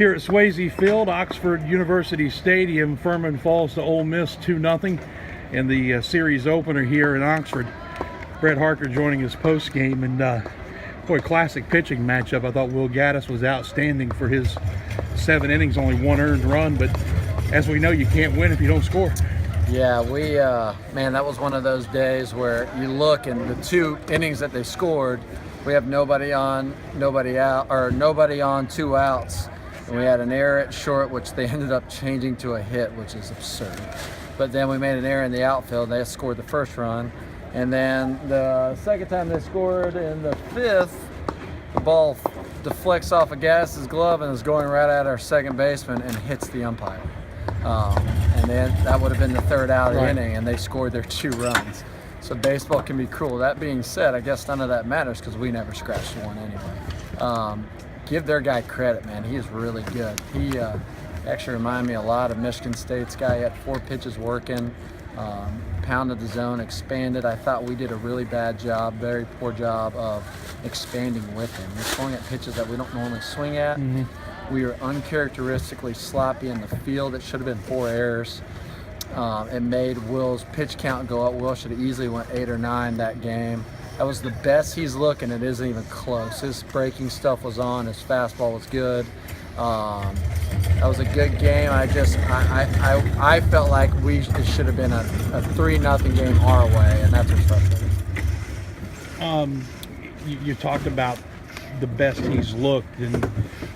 Here at Swayze Field, Oxford University Stadium, Furman falls to Ole Miss 2-0 in the series opener here in Oxford. Brett Harker joining us post-game, and boy, classic pitching matchup. I thought Will Gaddis was outstanding for his 7 innings, only 1 earned run, but as we know, you can't win if you don't score. Yeah, man, that was one of those days where you look and the 2 innings that they scored, we have nobody on, nobody out, or nobody on, 2 outs. And we had an error at short, which they ended up changing to a hit, which is absurd. But then we made an error in the outfield. They scored the first run. And then the second time they scored in the 5th, the ball deflects off of Gaddis' glove and is going right at our second baseman and hits the umpire. And then that would have been the 3rd out of the inning, and they scored their 2 runs. So baseball can be cruel. That being said, I guess none of that matters because we never scratched one anyway. Give their guy credit, man. He is really good. He actually reminded me a lot of Michigan State's guy. He had 4 pitches working, pounded the zone, expanded. I thought we did a really bad job, very poor job of expanding with him. We're swinging at pitches that we don't normally swing at. We were uncharacteristically sloppy in the field. It should have been 4 errors. It made Will's pitch count go up. Will should have easily went 8 or 9 that game. That was the best he's looking. It isn't even close. His breaking stuff was on. His fastball was good. That was a good game. I felt like it should have been a 3-0 game our way, and that's what's frustrating. You talked about the best he's looked, and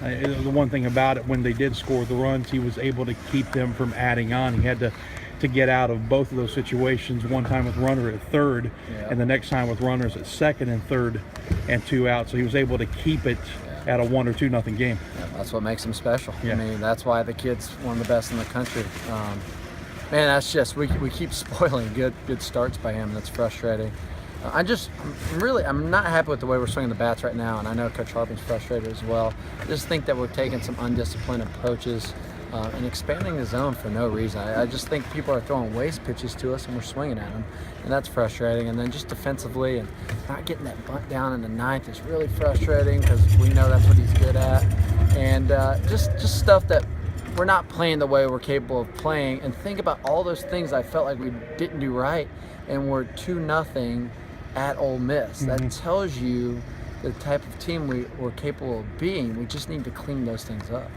the one thing about it, when they did score the runs, he was able to keep them from adding on. He had to get out of both of those situations, one time with runner at 3rd, and the next time with runners at 2nd and 3rd and 2 outs. So he was able to keep it at a 1 or 2-0 game. Yeah, that's what makes him special. I mean, that's why the kid's one of the best in the country. Man, that's just, we keep spoiling good starts by him, and it's frustrating. I'm not happy with the way we're swinging the bats right now, and I know Coach Harping's frustrated as well. I just think that we're taking some undisciplined approaches and expanding the zone for no reason. I just think people are throwing waste pitches to us and we're swinging at them, and that's frustrating. And then just defensively and not getting that bunt down in the 9th is really frustrating because we know that's what he's good at. And just stuff that we're not playing the way we're capable of playing. And think about all those things I felt like we didn't do right, and we're 2-0 at Ole Miss. That tells you the type of team we're capable of being. We just need to clean those things up.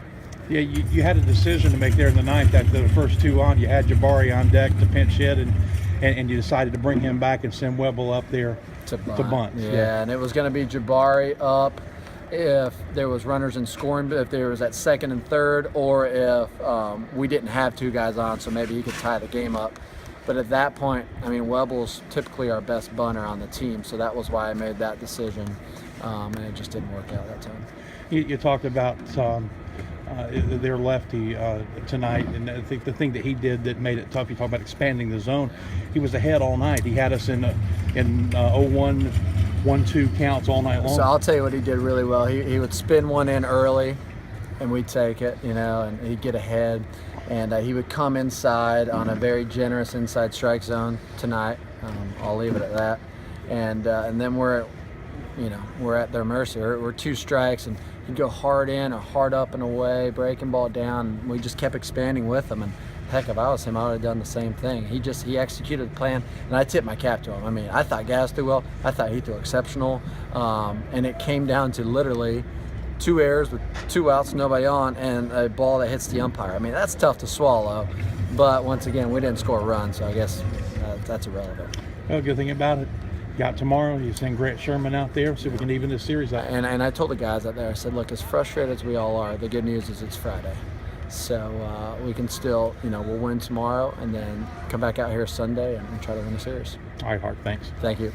Yeah, you had a decision to make there in the 9th. That the first 2 on, you had Jabari on deck to pinch hit, and you decided to bring him back and send Webble up there to bunt. Yeah, and it was going to be Jabari up if there was runners in scoring, if there was at 2nd and 3rd, or if we didn't have 2 guys on, so maybe he could tie the game up. But at that point, I mean, Webble's typically our best bunter on the team, so that was why I made that decision, and it just didn't work out that time. You talked about their lefty tonight, and I think the thing that he did that made it tough, you talk about expanding the zone, he was ahead all night. He had us in 0-1, 1-2 counts all night long. So I'll tell you what he did really well. He would spin one in early, and we'd take it, and he'd get ahead. And he would come inside on a very generous inside strike zone tonight. I'll leave it at that. And then we're at their mercy. We're 2 strikes, and he'd go hard in or hard up and away, breaking ball down. And we just kept expanding with him. And heck, if I was him, I would have done the same thing. He executed the plan, and I tip my cap to him. I mean, I thought Gaddis threw well. I thought he threw exceptional. And it came down to literally 2 errors with 2 outs, nobody on, and a ball that hits the umpire. I mean, that's tough to swallow. But once again, we didn't score a run, so I guess that's irrelevant. Well, good thing about it, got tomorrow, you send Grant Sherman out there, see if we can even this series out. And I told the guys out there, I said, look, as frustrated as we all are, the good news is it's Friday. So we can still, we'll win tomorrow and then come back out here Sunday and try to win the series. All right, Hart, thanks. Thank you.